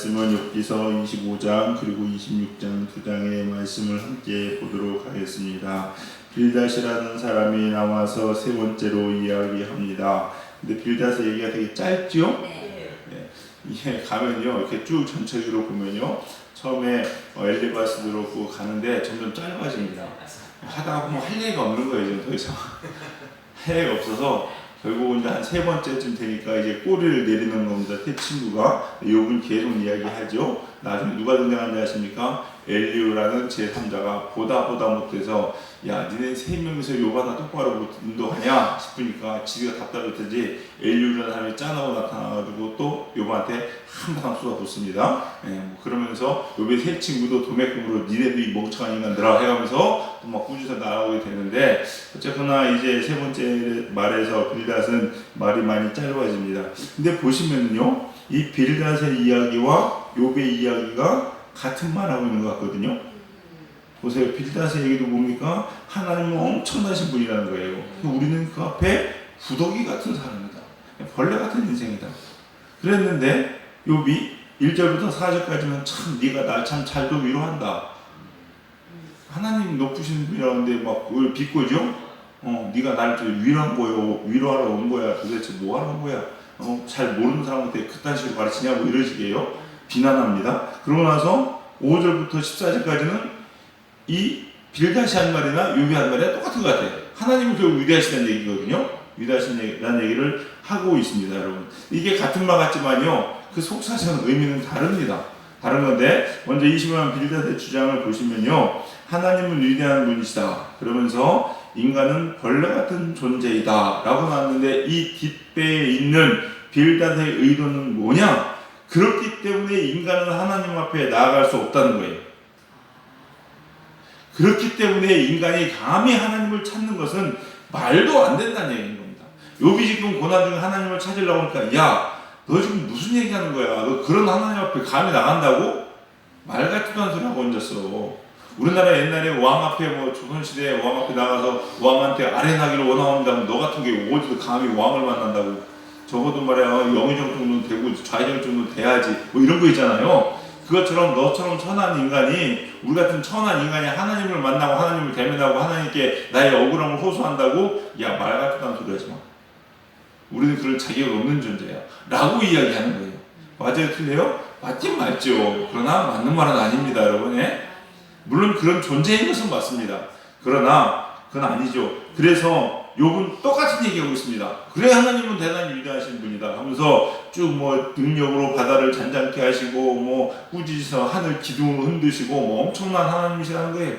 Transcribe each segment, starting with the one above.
말씀은 욥기서 25장 그리고 26장 두 장의 말씀을 함께 보도록 하겠습니다. 빌닷이라는 사람이 나와서 세 번째로 이야기합니다. 근데 빌닷의 얘기가 되게 짧죠? 네. 이게 가면요 이렇게 쭉 전체적으로 보면요 처음에 엘리바스로 가는데 점점 짧아집니다. 하다가 보면 할 얘기가 없는 거예요. 이제 더 이상 할 얘기가 없어서 결국은 이제 한 세 번째쯤 되니까 이제 꼬리를 내리는 겁니다. 새 친구가 욥은 계속 이야기하죠. 나중에 누가 등장하는지 아십니까? 엘리후라는 제3자가 보다 못해서 야 니네 세 명이서 욥아 나 똑바로 못 운동하냐 싶으니까 지가 답답했지 엘리후라는 사람이 짠하고 나타나가지고 또 욥한테 한바탕 쏟아붓습니다. 그러면서 욥의 세 친구도 도매금으로 니네도 이 멍청한 인간들아 해가면서 또 막 꾸짖어 나가게 되는데 어쨌거나 이제 세 번째 말에서 빌닷은 말이 많이 짧아집니다. 근데 보시면요 이 빌닷의 이야기와 욥의 이야기가 같은 말 하고 있는 것 같거든요. 보세요. 빌닷의 얘기도 뭡니까? 하나님은 엄청나신 분이라는 거예요. 우리는 그 앞에 구더기 같은 사람이다. 벌레 같은 인생이다. 그랬는데 욥이 1절부터 4절까지는 참 네가 날 참 잘도 위로한다. 하나님 높으신 분이라는데 막 그걸 비꼬죠? 네가 날 위로한 거요. 위로하러 온 거야. 도대체 뭐 하러 온 거야? 잘 모르는 사람한테 그딴 식으로 가르치냐고 이러시게요. 비난합니다. 그러고 나서 5절부터 14절까지는 이 빌닷이 한 말이나 욥이 한 말이나 똑같은 것 같아요. 하나님은 결국 위대하시다는 얘기거든요. 위대하시다는 얘기를 하고 있습니다, 여러분. 이게 같은 말 같지만요, 그 속사정 의미는 다릅니다. 다른 건데, 먼저 20만 빌닷의 주장을 보시면요, 하나님은 위대한 분이시다. 그러면서 인간은 벌레 같은 존재이다. 라고 나왔는데, 이 뒷배에 있는 빌닷의 의도는 뭐냐? 그렇기 때문에 인간은 하나님 앞에 나아갈 수 없다는 거예요. 그렇기 때문에 인간이 감히 하나님을 찾는 것은 말도 안 된다는 얘기인 겁니다. 욥이 지금 고난 중에 하나님을 찾으려고 하니까 야, 너 지금 무슨 얘기하는 거야? 너 그런 하나님 앞에 감히 나간다고? 말 같지도 않은 소리 하고 앉았어. 우리나라 옛날에 왕 앞에 조선시대에 왕 앞에 나가서 왕한테 아뢰나기를 원하온다면 너 같은 게 어디서 감히 왕을 만난다고? 적어도 말이야 영의정 정도는 되고 좌의정 정도는 돼야지 이런 거 있잖아요. 그것처럼 너처럼 천한 인간이 우리 같은 천한 인간이 하나님을 만나고 하나님을 대면하고 하나님께 나의 억울함을 호소한다고 야 말 같지도 않은 소리 하지 마. 우리는 그럴 자격이 없는 존재야 라고 이야기하는 거예요. 맞아요? 틀려요? 맞긴 맞죠. 그러나 맞는 말은 아닙니다, 여러분. 물론 그런 존재인 것은 맞습니다. 그러나 그건 아니죠. 그래서 욥은 똑같은 얘기하고 있습니다. 그래 하나님은 대단히 위대하신 분이다 하면서 쭉 능력으로 바다를 잔잔케 하시고 꾸짖어서 하늘 기둥을 흔드시고 엄청난 하나님이시라는 거예요.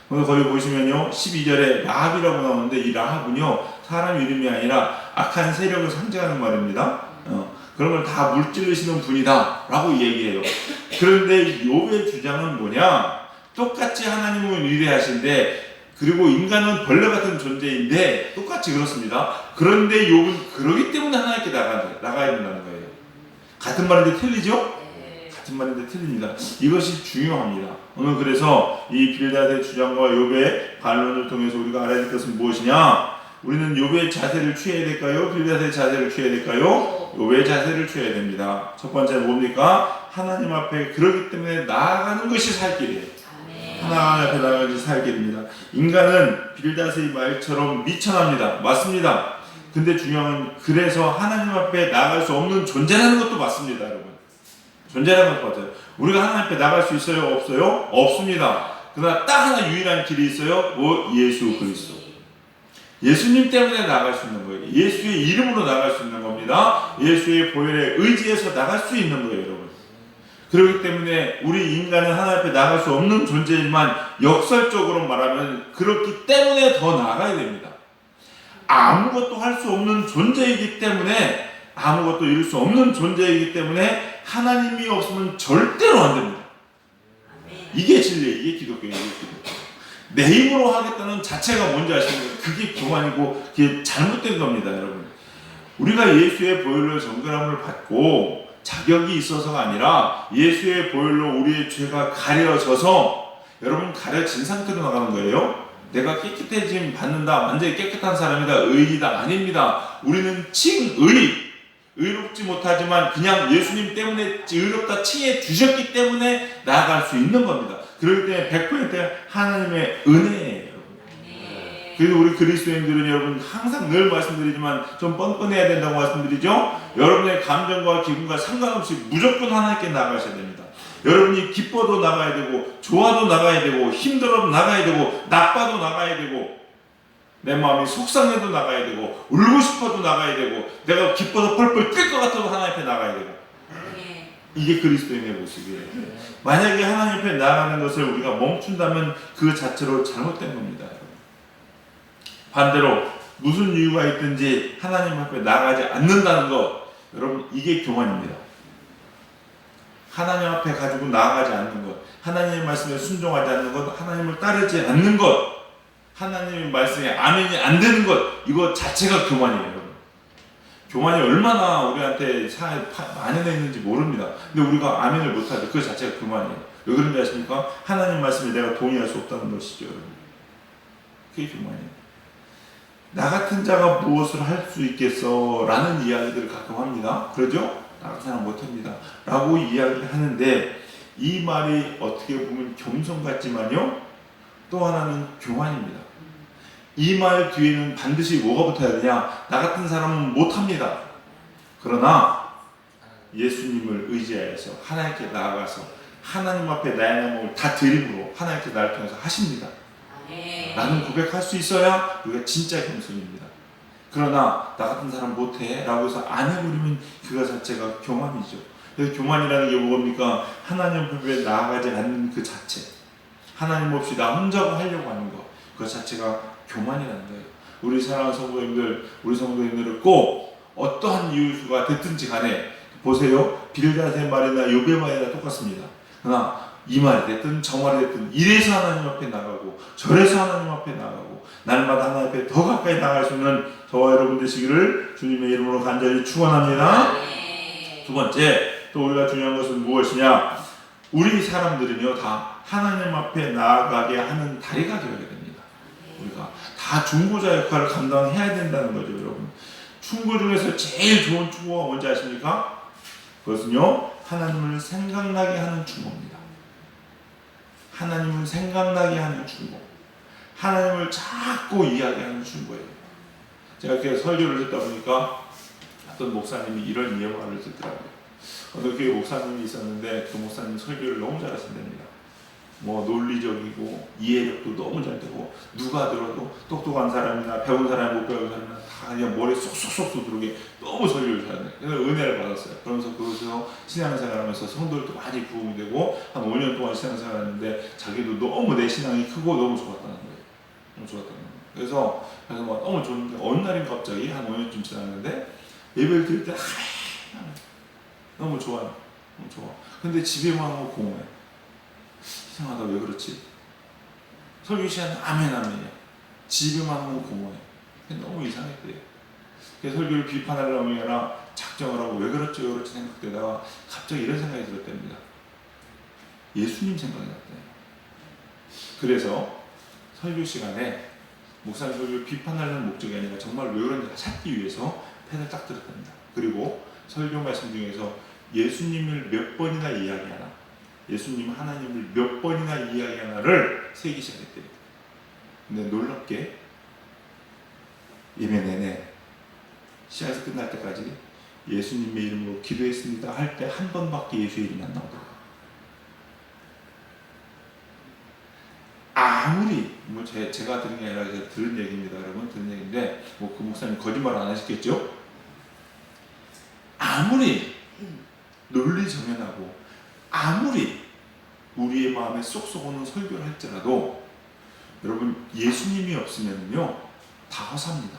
그래서 거기 보시면요 12절에 라합이라고 나오는데 이 라합은요 사람 이름이 아니라 악한 세력을 상징하는 말입니다. 그런 걸 다 물찌르시는 분이다 라고 얘기해요. 그런데 욥의 주장은 뭐냐? 똑같이 하나님은 위대하신데 그리고 인간은 벌레 같은 존재인데 똑같이 그렇습니다. 그런데 욥은 그러기 때문에 하나님께 나가야 된다는 거예요. 같은 말인데 틀리죠? 같은 말인데 틀립니다. 이것이 중요합니다. 오늘 그래서 이 빌닷의 주장과 욥의 반론을 통해서 우리가 알아야 될 것은 무엇이냐? 우리는 욥의 자세를 취해야 될까요? 빌닷의 자세를 취해야 될까요? 욥의 자세를 취해야 됩니다. 첫 번째는 뭡니까? 하나님 앞에 그러기 때문에 나아가는 것이 살 길이에요. 하나님 앞에 나가지 살게 됩니다. 인간은 빌닷의 말처럼 미천합니다. 맞습니다. 근데 중요한 건 그래서 하나님 앞에 나갈 수 없는 존재라는 것도 맞습니다, 여러분. 존재라는 것도 맞아요. 우리가 하나님 앞에 나갈 수 있어요? 없어요? 없습니다. 그러나 딱 하나 유일한 길이 있어요. 예수 그리스도. 예수님 때문에 나갈 수 있는 거예요. 예수의 이름으로 나갈 수 있는 겁니다. 예수의 보혈에 의지해서 나갈 수 있는 거예요, 여러분. 그렇기 때문에 우리 인간은 하나님 앞에 나갈 수 없는 존재지만 역설적으로 말하면 그렇기 때문에 더 나가야 됩니다. 아무것도 할 수 없는 존재이기 때문에 아무것도 이룰 수 없는 존재이기 때문에 하나님이 없으면 절대로 안 됩니다. 이게 진리예요. 이게 기독교예요. 내 힘으로 하겠다는 자체가 뭔지 아시는 그게 교만이고 그게 잘못된 겁니다, 여러분. 우리가 예수의 보혈로 정결함을 받고 자격이 있어서가 아니라 예수의 보혈로 우리의 죄가 가려져서 여러분 가려진 상태로 나가는 거예요. 내가 깨끗해짐 받는다, 완전히 깨끗한 사람이다, 의이다, 아닙니다. 우리는 칭의, 의롭지 못하지만 그냥 예수님 때문에 의롭다 칭해 주셨기 때문에 나아갈 수 있는 겁니다. 그럴 때 100% 하나님의 은혜예요. 그래서 우리 그리스도인들은 여러분 항상 늘 말씀드리지만 좀 뻔뻔해야 된다고 말씀드리죠. 여러분의 감정과 기분과 상관없이 무조건 하나님께 나가셔야 됩니다. 여러분이 기뻐도 나가야 되고 좋아도 나가야 되고 힘들어도 나가야 되고 나빠도 나가야 되고 내 마음이 속상해도 나가야 되고 울고 싶어도 나가야 되고 내가 기뻐서 펄펄 뛸 것 같아도 하나님 앞에 나가야 되고 이게 그리스도인의 모습이에요. 만약에 하나님 앞에 나가는 것을 우리가 멈춘다면 그 자체로 잘못된 겁니다. 반대로 무슨 이유가 있든지 하나님 앞에 나가지 않는다는 것, 여러분 이게 교만입니다. 하나님 앞에 가지고 나아가지 않는 것, 하나님의 말씀에 순종하지 않는 것, 하나님을 따르지 않는 것, 하나님의 말씀에 아멘이 안 되는 것, 이거 자체가 교만이에요. 여러분. 교만이 얼마나 우리한테 만연해 있는지 모릅니다. 근데 우리가 아멘을 못하죠. 그 자체가 교만이에요. 왜 그런지 아십니까? 하나님 말씀에 내가 동의할 수 없다는 것이죠. 여러분. 그게 교만이에요. 나 같은 자가 무엇을 할 수 있겠어? 라는 이야기들을 가끔 합니다. 그러죠? 나 같은 사람 못합니다. 라고 이야기를 하는데 이 말이 어떻게 보면 겸손 같지만요. 또 하나는 교만입니다. 이 말 뒤에는 반드시 뭐가 붙어야 되냐? 나 같은 사람은 못합니다. 그러나 예수님을 의지하여서 하나님께 나아가서 하나님 앞에 나의 몸을 다 드림으로 하나님께 나를 통해서 하십니다. 라는 고백할 수 있어야 우리가 진짜 겸손입니다. 그러나 나 같은 사람 못해 라고 해서 안 해버리면 그거 자체가 교만이죠. 그래서 교만이라는 게 뭡니까? 하나님 앞에 나아가지 않는 그 자체, 하나님 없이 나 혼자가 하려고 하는 것, 그 자체가 교만이라는 거예요. 우리 사랑하는 성도님들, 우리 성도님들은 꼭 어떠한 이유가 됐든지 간에 보세요. 빌닷의 말이나 욥의 말이나 똑같습니다. 그러나 이 말이 됐든 저 말이 됐든 이래서 하나님 앞에 나가고 저래서 하나님 앞에 나가고 날마다 하나님 앞에 더 가까이 나갈 수 있는 저와 여러분 되시기를 주님의 이름으로 간절히 축원합니다. 두 번째, 또 우리가 중요한 것은 무엇이냐? 우리 사람들은요 다 하나님 앞에 나아가게 하는 다리가 되어야 됩니다. 우리가 다 중보자 역할을 감당해야 된다는 거죠. 여러분, 충고 중에서 제일 좋은 충고가 뭔지 아십니까? 그것은요 하나님을 생각나게 하는 충고입니다. 하나님을 생각나게 하는 충고, 하나님을 자꾸 이야기하는 충고예요. 제가 이렇게 설교를 듣다 보니까 어떤 목사님이 이런 예화를 듣더라고요. 어떤 교회 목사님이 있었는데 그 목사님 설교를 너무 잘하신답니다. 뭐 논리적이고 이해력도 너무 잘 되고 누가 들어도 똑똑한 사람이나 배운 사람 못 배운 사람이나 다 그냥 머리에 쏙쏙쏙 들어오게 너무 설교를 잘해요. 그래서 은혜를 받았어요. 그러면서 그것에서 신앙생활하면서 성도들도 많이 부흥이 되고 한 5년 동안 신앙생활했는데 자기도 너무 내 신앙이 크고 너무 좋았다는 거예요. 너무 좋았다는 거예요. 그래서 막 너무 좋은데 어느 날인 갑자기 한 5년쯤 지났는데 예배를 드릴 때 너무 좋아요. 너무 좋아. 근데 집에만 하고 공허해. 이상하다. 왜 그렇지? 설교 시간은 아멘이야. 집에만 하고 공허해. 너무 이상했대요. 그래서 설교를 비판하려고 하거나 작정을 하고 왜 그렇지 왜 그렇지 생각되다가 갑자기 이런 생각이 들었답니다. 예수님 생각이 났대요. 그래서 설교 시간에 목사님 설교를 비판하려는 목적이 아니라 정말 왜 그런지 찾기 위해서 펜을 딱 들었답니다. 그리고 설교 말씀 중에서 예수님을 몇 번이나 이야기하나, 예수님 하나님을 몇 번이나 이야기하나를 세기 시작했대요. 근데 놀랍게 예배 내내 시간에서 끝날 때까지 예수님의 이름으로 기도했습니다 할 때 한 번밖에 예수의 이름이 안 나오더라고요. 아무리 뭐 제가 들은 게 아니라 제가 들은 얘기입니다. 여러분 들은 얘기인데 뭐 그 목사님 거짓말 안 하시겠죠? 아무리 논리정연하고 아무리 우리의 마음에 쏙쏙 오는 설교를 할지라도 여러분 예수님이 없으면요 다 허사입니다.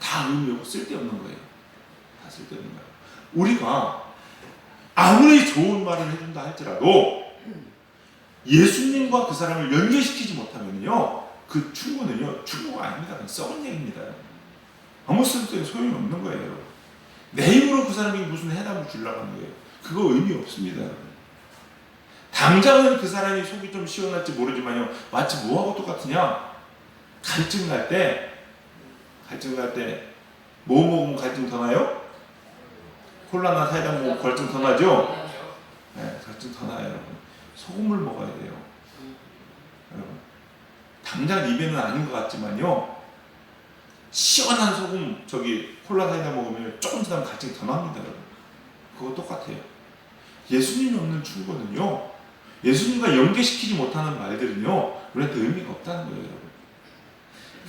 다 의미 없고 쓸데없는 거예요. 다 쓸데없는 거예요. 우리가 아무리 좋은 말을 해준다 할지라도 예수님과 그 사람을 연결시키지 못하면요 그 충고는요 충고가 아닙니다. 그냥 썩은 얘기입니다. 아무 쓸데없는 소용이 없는 거예요. 내 힘으로 그 사람에게 무슨 해답을 주려고 하는 거예요. 그거 의미 없습니다. 당장은 그 사람이 속이 좀 시원할지 모르지만요 마치 뭐하고 똑같으냐? 갈증 날 때 뭐 먹으면 갈증 더 나요? 콜라나 사이다 먹으면 갈증 더 나죠? 네, 갈증 더 나요, 여러분. 소금을 먹어야 돼요. 여러분, 당장 입에는 아닌 것 같지만요, 시원한 소금 콜라 사이다 먹으면 조금 지나면 갈증이 더 납니다, 여러분. 그거 똑같아요. 예수님이 없는 충고는요, 예수님과 연계시키지 못하는 말들은요, 우리한테 의미가 없다는 거예요, 여러분.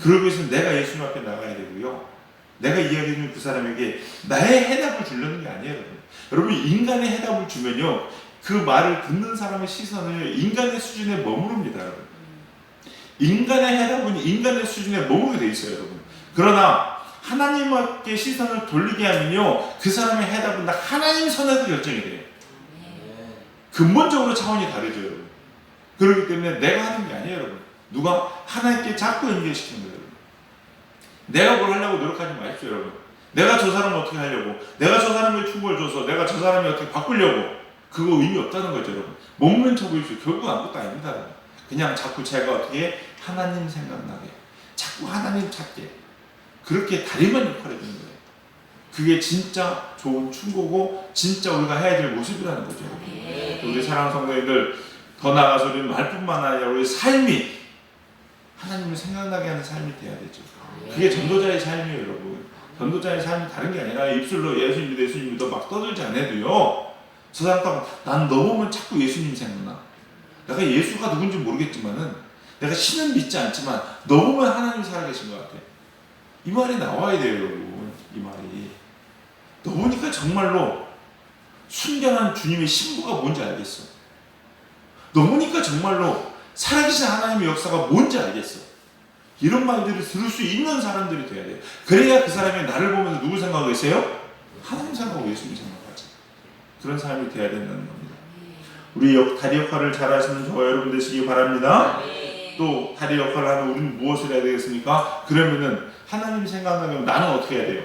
그러기 위해서 내가 예수님 앞에 나가야 되고요, 내가 이야기해주는 그 사람에게 나의 해답을 주려는 게 아니에요, 여러분. 여러분, 인간의 해답을 주면요, 그 말을 듣는 사람의 시선을 인간의 수준에 머무릅니다, 여러분. 인간의 해답은 인간의 수준에 머무르게 돼 있어요, 여러분. 그러나 하나님께 시선을 돌리게 하면요, 그 사람의 해답은 다 하나님 선에서 결정이 돼요. 근본적으로 차원이 다르죠, 여러분. 그렇기 때문에 내가 하는 게 아니에요, 여러분. 누가 하나님께 자꾸 연결시키는 거예요, 여러분. 내가 뭘 하려고 노력하지 마십시오, 여러분. 내가 저 사람을 어떻게 하려고, 내가 저 사람에게 충고를 줘서 내가 저 사람이 어떻게 바꾸려고, 그거 의미 없다는 거죠, 여러분. 몸만 쳐보십시오. 결국 아무것도 아닙니다, 여러분. 그냥 자꾸 제가 어떻게 하나님 생각나게, 자꾸 하나님 찾게, 그렇게 다리만 역할을 해주는 거예요. 그게 진짜 좋은 충고고 진짜 우리가 해야 될 모습이라는 거죠. 우리 사랑하는 성도님들, 더 나아가서 우리 말뿐만 아니라 우리 삶이 하나님을 생각나게 하는 삶이 돼야 되죠. 그게 전도자의 삶이에요, 여러분. 전도자의 삶이 다른 게 아니라 입술로 예수님 믿어 예수님 믿어 막 떠들지 않아도요, 저 사람 딱 난 너 보면 자꾸 예수님 생각나. 내가 예수가 누군지 모르겠지만은, 내가 신은 믿지 않지만 너 보면 하나님 살아계신 것 같아. 이 말이 나와야 돼요, 여러분. 이 말이. 너 보니까 정말로 순전한 주님의 신부가 뭔지 알겠어. 너 보니까 정말로 살아계신 하나님의 역사가 뭔지 알겠어. 이런 말들을 들을 수 있는 사람들이 돼야 돼요. 그래야 그 사람이 나를 보면서 누구 생각하겠어요? 하나님 생각하고 예수님 생각하지. 그런 사람이 돼야 된다는 겁니다. 우리 다리 역할을 잘 하시는 저와 여러분 되시기 바랍니다. 또 다리 역할을 하면 우리는 무엇을 해야 되겠습니까? 그러면은 하나님 생각나면 나는 어떻게 해야 돼요?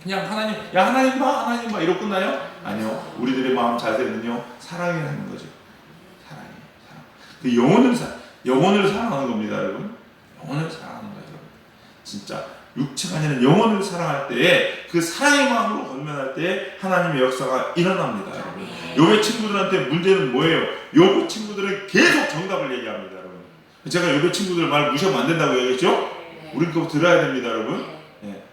그냥 하나님, 야 하나님 봐 이러고 끝나요? 아니요. 우리들의 마음 자세는요, 사랑이라는 거죠. 사랑이에요. 사랑. 그 영혼을 사랑하는 겁니다, 여러분. 영혼을 사랑하는 거예요, 여러분. 진짜 육체가 아니라 영혼을 사랑할 때에, 그 사랑의 마음으로 건면할 때에 하나님의 역사가 일어납니다, 여러분. 욥의 친구들한테 문제는 뭐예요? 욥의 친구들은 계속 정답을 얘기합니다, 여러분. 제가 욥의 친구들 말 무시하면 안 된다고 얘기했죠? 우린 그거 들어야 됩니다, 여러분. 네.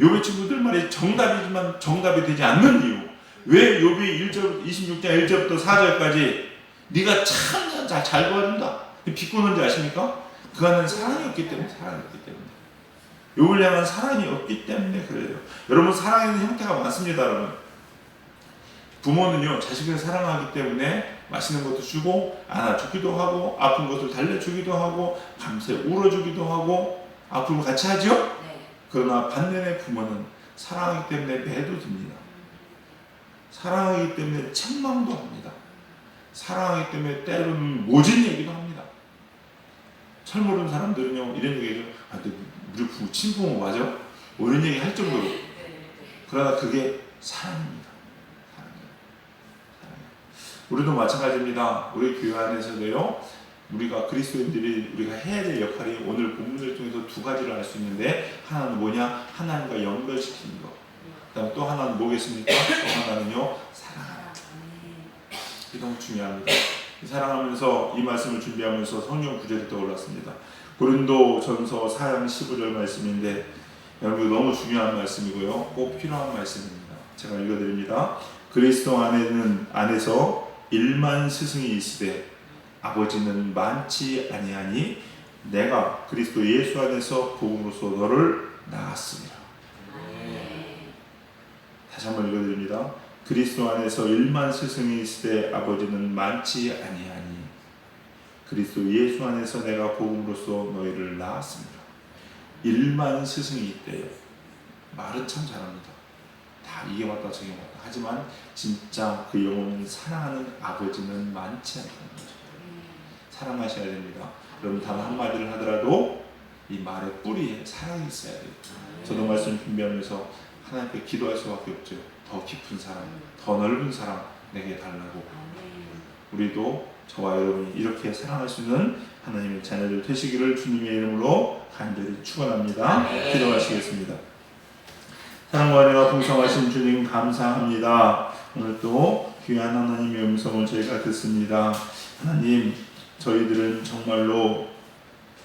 욥의 친구들 말이 정답이지만 정답이 되지 않는 이유. 왜 욥이 26장 1절부터 4절까지 네가 참 잘 도와준다 비꼬는지 아십니까? 그 안에는 사랑이 없기 때문에. 욥을 향한 사랑이 없기 때문에 그래요. 여러분, 사랑에는 형태가 많습니다, 여러분. 부모는요, 자식을 사랑하기 때문에 맛있는 것도 주고 안아주기도 하고 아픈 것을 달래주기도 하고 밤새 울어주기도 하고 아픔을 같이 하죠? 그러나 반면에 부모는 사랑하기 때문에 매도 듭니다. 사랑하기 때문에 책망도 합니다. 사랑하기 때문에 때로는 모진 얘기도 합니다. 철 모르는 사람들은요, 이런 얘기죠. 근데 우리 친부모 맞아? 뭐 이런 얘기 할 정도로. 그러나 그게 사랑입니다. 우리도 마찬가지입니다. 우리 교회 안에서도요, 우리가 그리스도인들이 우리가 해야 될 역할이 오늘 본문을 통해서 두 가지를 알 수 있는데, 하나는 뭐냐? 하나님과 연결시키는 것. 그다음 또 하나는 뭐겠습니까? 또 하나는요, 사랑하는 것. 이게 너무 중요합니다. 사랑하면서 이 말씀을 준비하면서 성경 구절이 떠올랐습니다. 고린도전서 4장 15절 말씀인데, 여러분 너무 중요한 말씀이고요, 꼭 필요한 말씀입니다. 제가 읽어드립니다. 그리스도 안에서 1만 스승이 있으되 아버지는 많지 아니하니 내가 그리스도 예수 안에서 복음으로써 너를 낳았습니다. 다시 한번 읽어드립니다. 그리스도 안에서 1만 스승이 있으되 아버지는 많지 아니하니 그리스도 예수 안에서 내가 복음으로써 너희를 낳았습니다. 1만 스승이 있대요. 말은 참 잘합니다. 다 이게 맞다 저게 맞다. 하지만 진짜 그 영혼을 사랑하는 아버지는 많지 않다는 거죠. 사랑하셔야 됩니다. 여러분, 단 한마디를 하더라도 이 말의 뿌리에 사랑이 있어야 돼요. 저도 말씀 준비하면서 하나님께 기도할 수밖에 없죠. 더 깊은 사랑, 더 넓은 사랑 내게 달라고. 우리도 저와 여러분이 이렇게 사랑할 수 있는 하나님의 자녀들 되시기를 주님의 이름으로 간절히 축원합니다. 기도하시겠습니다. 사랑과 은혜가 풍성하신 주님 감사합니다. 오늘 또 귀한 하나님의 음성을 저희가 듣습니다. 하나님, 저희들은 정말로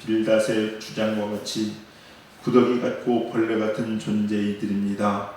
빌닷의 주장과 같이 구더기 같고 벌레 같은 존재이들입니다.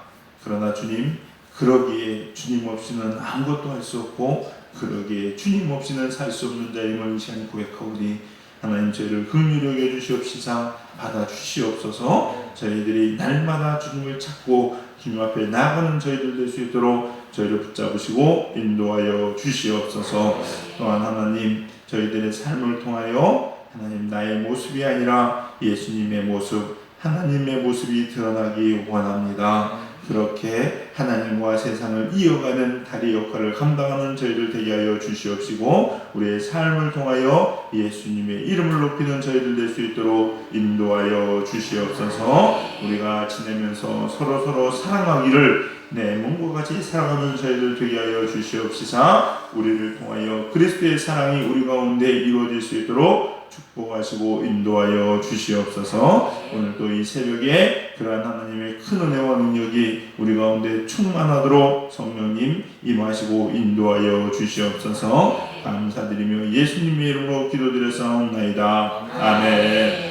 그러나 주님, 그러기에 주님 없이는 아무것도 할 수 없고 그러기에 주님 없이는 살 수 없는 자임을 이 시간 고백하오니 하나님, 저희를 긍휼히 여겨 주시옵시사 받아주시옵소서. 저희들이 날마다 주님을 찾고 주님 앞에 나아가는 저희들 될 수 있도록 저희를 붙잡으시고 인도하여 주시옵소서. 또한 하나님, 저희들의 삶을 통하여 하나님, 나의 모습이 아니라 예수님의 모습, 하나님의 모습이 드러나기 원합니다. 그렇게 하나님과 세상을 이어가는 다리 역할을 감당하는 저희들 되게 하여 주시옵시고 우리의 삶을 통하여 예수님의 이름을 높이는 저희들 될 수 있도록 인도하여 주시옵소서. 우리가 지내면서 서로 사랑하기를 내 몸과 같이 살아가는 저희들 되게 하여 주시옵시사 우리를 통하여 그리스도의 사랑이 우리 가운데 이루어질 수 있도록 축복하시고 인도하여 주시옵소서. 오늘도 이 새벽에 그러한 하나님의 큰 은혜와 능력이 우리 가운데 충만하도록 성령님 임하시고 인도하여 주시옵소서. 감사드리며 예수님의 이름으로 기도드려 싸움나이다. 아멘.